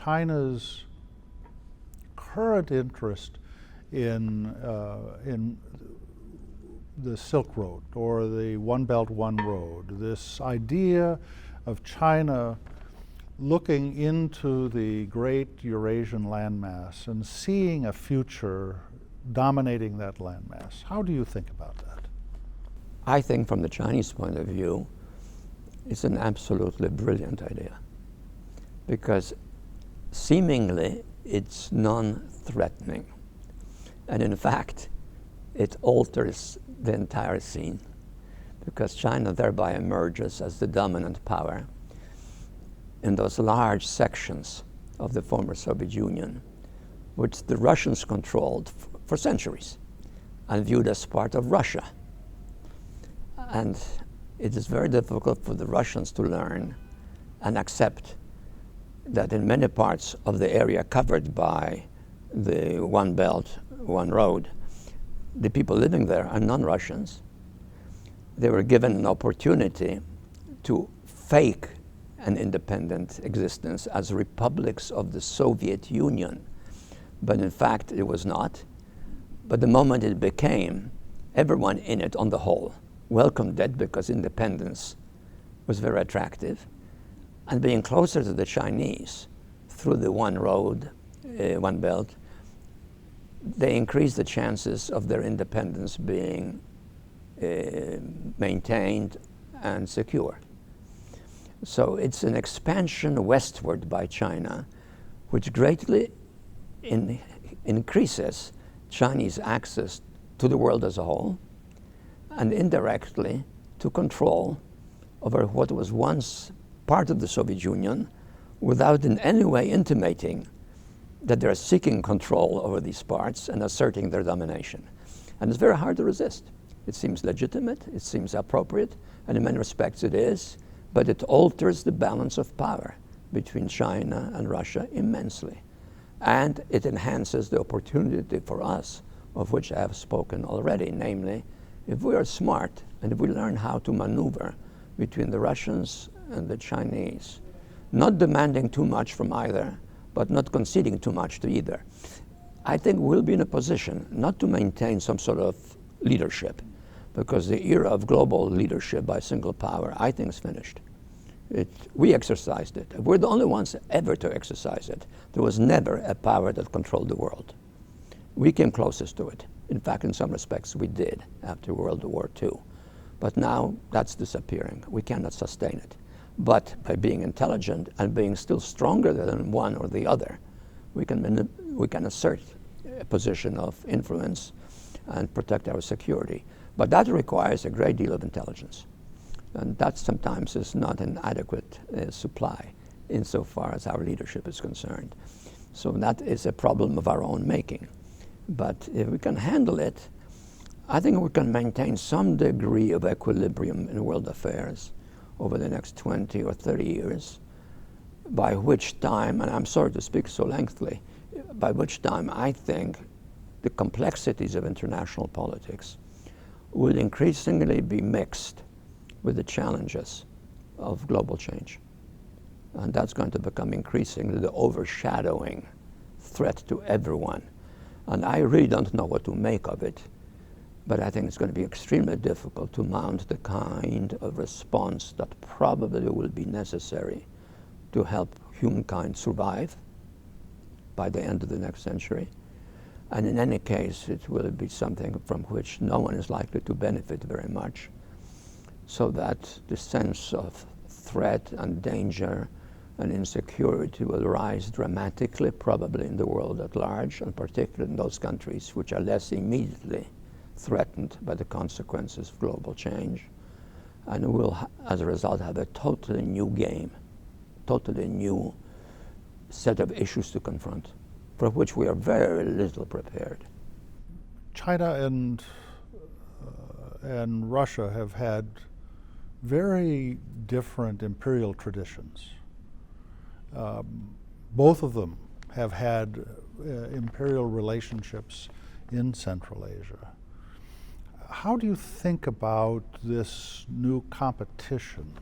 China's current interest in the Silk Road or the One Belt, One Road, this idea of China looking into the great Eurasian landmass and seeing a future dominating that landmass. How do you think about that? I think from the Chinese point of view, it's an absolutely brilliant idea, because seemingly it's non-threatening. And in fact, it alters the entire scene, because China thereby emerges as the dominant power in those large sections of the former Soviet Union, which the Russians controlled for centuries and viewed as part of Russia. And it is very difficult for the Russians to learn and accept that in many parts of the area covered by the One Belt, One Road, the people living there are non-Russians. They were given an opportunity to fake an independent existence as republics of the Soviet Union. But in fact, it was not. But the moment it became, everyone in it, on the whole, welcomed it because independence was very attractive. And being closer to the Chinese through the One Road, One Belt, they increased the chances of their independence being maintained and secure. So it's an expansion westward by China, which greatly increases Chinese access to the world as a whole, and indirectly to control over what was once part of the Soviet Union, without in any way intimating that they're seeking control over these parts and asserting their domination. And it's very hard to resist. It seems legitimate, it seems appropriate, and in many respects it is, but it alters the balance of power between China and Russia immensely. And it enhances the opportunity for us, of which I have spoken already, namely, if we are smart and if we learn how to maneuver between the Russians and the Chinese, not demanding too much from either, but not conceding too much to either, I think we'll be in a position not to maintain some sort of leadership, because the era of global leadership by single power, I think, is finished. We exercised it. We're the only ones ever to exercise it. There was never a power that controlled the world. We came closest to it. In fact, in some respects, we did after World War II. But now that's disappearing. We cannot sustain it. But by being intelligent and being still stronger than one or the other, we can assert a position of influence and protect our security. But that requires a great deal of intelligence. And that sometimes is not an adequate supply insofar as our leadership is concerned. So that is a problem of our own making. But if we can handle it, I think we can maintain some degree of equilibrium in world affairs over the next 20 or 30 years, by which time, and I'm sorry to speak so lengthily, by which time I think the complexities of international politics will increasingly be mixed with the challenges of global change. And that's going to become increasingly the overshadowing threat to everyone. And I really don't know what to make of it, but I think it's going to be extremely difficult to mount the kind of response that probably will be necessary to help humankind survive by the end of the next century. And in any case, it will be something from which no one is likely to benefit very much, so that the sense of threat and danger and insecurity will rise dramatically, probably in the world at large, and particularly in those countries which are less immediately threatened by the consequences of global change. And we'll, as a result, have a totally new game, totally new set of issues to confront, for which we are very little prepared. China and Russia have had very different imperial traditions. Both of them have had imperial relationships in Central Asia. How do you think about this new competition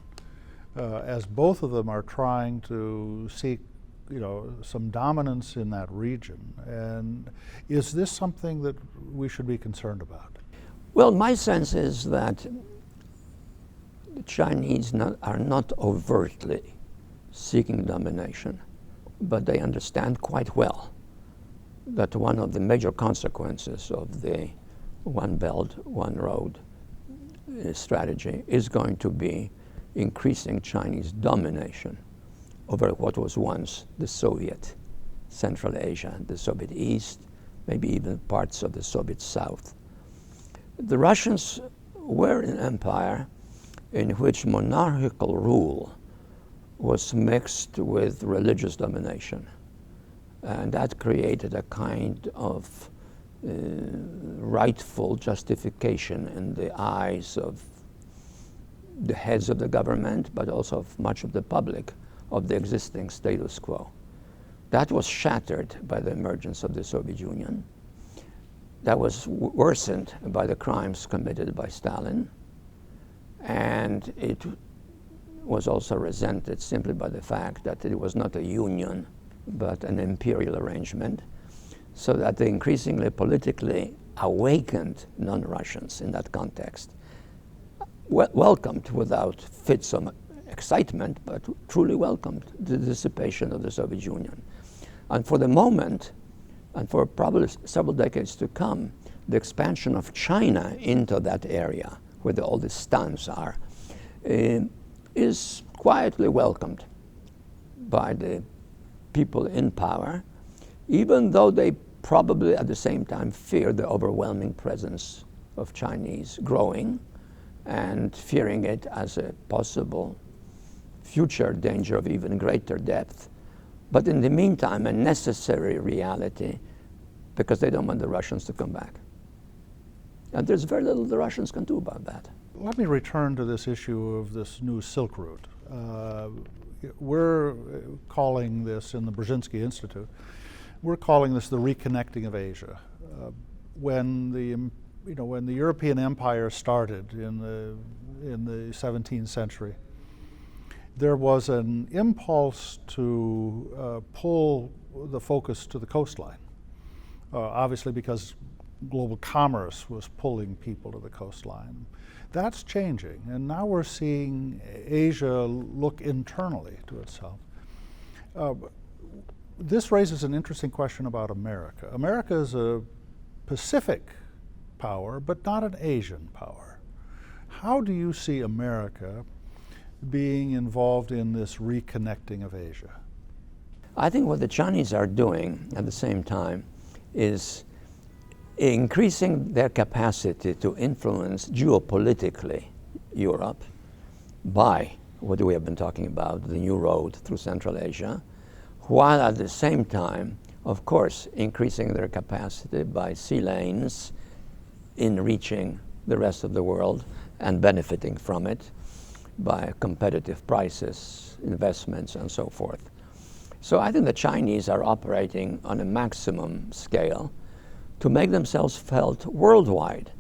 as both of them are trying to seek some dominance in that region. And is this something that we should be concerned about? Well, my sense is that the Chinese are not overtly seeking domination, but they understand quite well that one of the major consequences of the One Belt, One Road strategy is going to be increasing Chinese domination over what was once the Soviet Central Asia, the Soviet East, maybe even parts of the Soviet South. The Russians were an empire in which monarchical rule was mixed with religious domination. And that created a kind of rightful justification in the eyes of the heads of the government, but also of much of the public, of the existing status quo. That was shattered by the emergence of the Soviet Union. That was worsened by the crimes committed by Stalin. And it was also resented simply by the fact that it was not a union, but an imperial arrangement, so that the increasingly politically awakened non-Russians in that context welcomed, without fits of excitement, but truly welcomed the dissipation of the Soviet Union. And for the moment, and for probably several decades to come, the expansion of China into that area where all the stands are is quietly welcomed by the people in power, even though they probably at the same time fear the overwhelming presence of Chinese growing and fearing it as a possible future danger of even greater depth. But in the meantime, a necessary reality, because they don't want the Russians to come back. And there's very little the Russians can do about that. Let me return to this issue of this new Silk Route. We're calling this, in the Brzezinski Institute, we're calling this the reconnecting of Asia. When the European Empire started in the 17th century, there was an impulse to pull the focus to the coastline, obviously because global commerce was pulling people to the coastline. That's changing, and now we're seeing Asia look internally to itself. This raises an interesting question about America. America is a Pacific power, but not an Asian power. How do you see America being involved in this reconnecting of Asia? I think what the Chinese are doing at the same time is increasing their capacity to influence geopolitically Europe by what we have been talking about, the new road through Central Asia, while at the same time, of course, increasing their capacity by sea lanes in reaching the rest of the world and benefiting from it by competitive prices, investments, and so forth. So I think the Chinese are operating on a maximum scale to make themselves felt worldwide.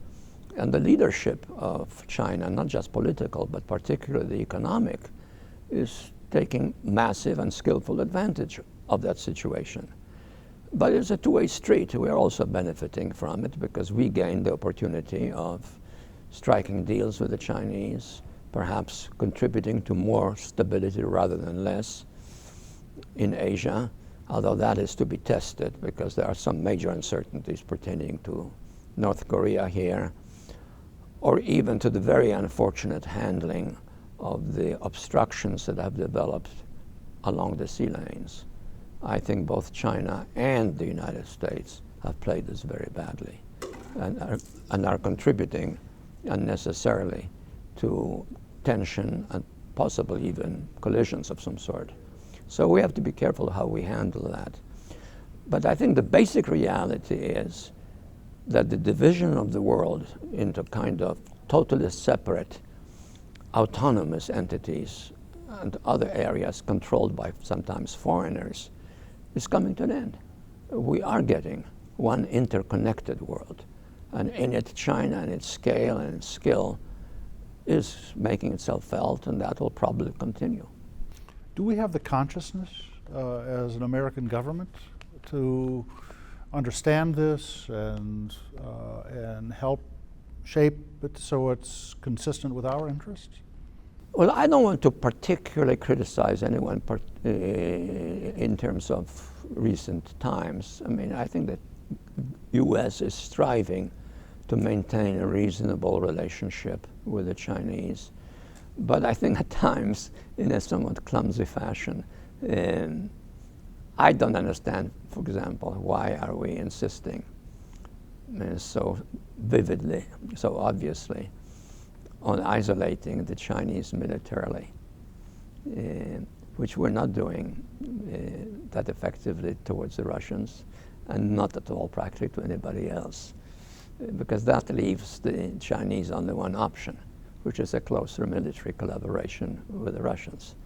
And the leadership of China, not just political, but particularly economic, is taking massive and skillful advantage of that situation. But it's a two-way street. We are also benefiting from it because we gain the opportunity of striking deals with the Chinese, perhaps contributing to more stability rather than less in Asia, although that is to be tested because there are some major uncertainties pertaining to North Korea here, or even to the very unfortunate handling of the obstructions that have developed along the sea lanes. I think both China and the United States have played this very badly and are contributing unnecessarily to tension and possibly even collisions of some sort. So we have to be careful how we handle that. But I think the basic reality is that the division of the world into kind of totally separate autonomous entities and other areas controlled by sometimes foreigners is coming to an end. We are getting one interconnected world, and in it China and its scale and its skill is making itself felt, and that will probably continue. Do we have the consciousness as an American government to understand this and help shape it so it's consistent with our interests? Well, I don't want to particularly criticize anyone in terms of recent times. I mean, I think that U.S. is striving to maintain a reasonable relationship with the Chinese. But I think at times, in a somewhat clumsy fashion, I don't understand, for example, why are we insisting so vividly, so obviously, on isolating the Chinese militarily, which we're not doing that effectively towards the Russians, and not at all practically to anybody else, because that leaves the Chinese only one option, which is a closer military collaboration with the Russians.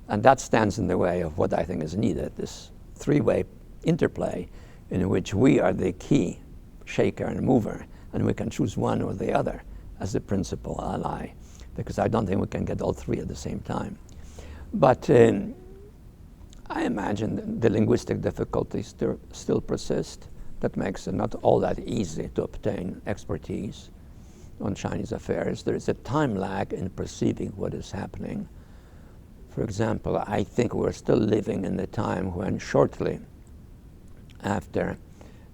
And that stands in the way of what I think is needed, this three-way interplay in which we are the key shaker and mover, and we can choose one or the other as the principal ally, because I don't think we can get all three at the same time. But I imagine the linguistic difficulties still persist. That makes it not all that easy to obtain expertise on Chinese affairs. There is a time lag in perceiving what is happening. For example, I think we're still living in the time when shortly after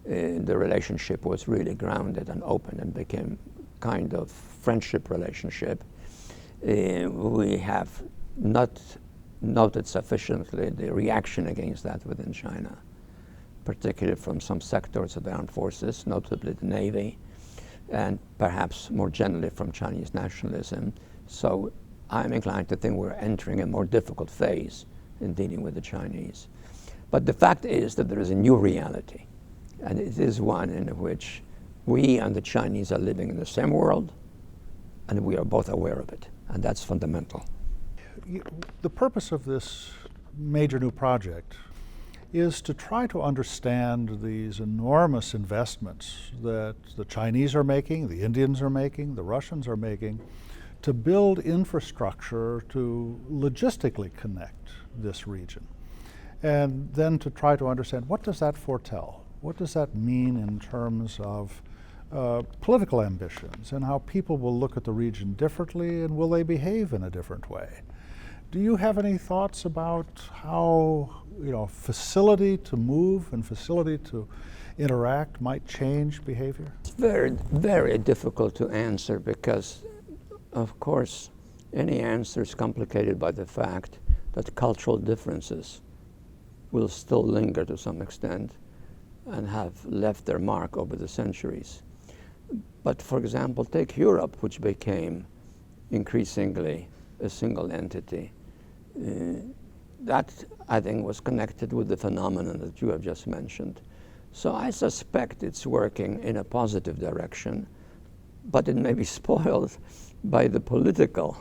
the relationship was really grounded and open and became kind of friendship relationship, we have not noted sufficiently the reaction against that within China, particularly from some sectors of the armed forces, notably the Navy, and perhaps more generally from Chinese nationalism. So I'm inclined to think we're entering a more difficult phase in dealing with the Chinese. But the fact is that there is a new reality, and it is one in which we and the Chinese are living in the same world, and we are both aware of it, and that's fundamental. The purpose of this major new project is to try to understand these enormous investments that the Chinese are making, the Indians are making, the Russians are making, to build infrastructure to logistically connect this region. And then to try to understand, what does that foretell? What does that mean in terms of political ambitions, and how people will look at the region differently, and will they behave in a different way? Do you have any thoughts about how, facility to move and facility to interact might change behavior? It's very, very difficult to answer because, of course, any answer is complicated by the fact that cultural differences will still linger to some extent and have left their mark over the centuries. But for example, take Europe, which became increasingly a single entity. That, I think, was connected with the phenomenon that you have just mentioned. So I suspect it's working in a positive direction, but it may be spoiled by the political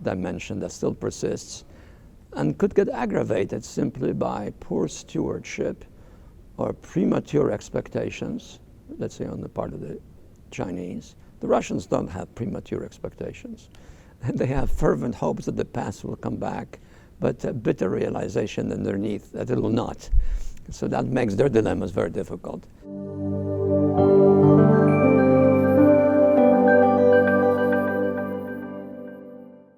dimension that still persists and could get aggravated simply by poor stewardship or premature expectations, let's say on the part of the Chinese. The Russians don't have premature expectations. They have fervent hopes that the past will come back, but a bitter realization underneath that it will not. So that makes their dilemmas very difficult.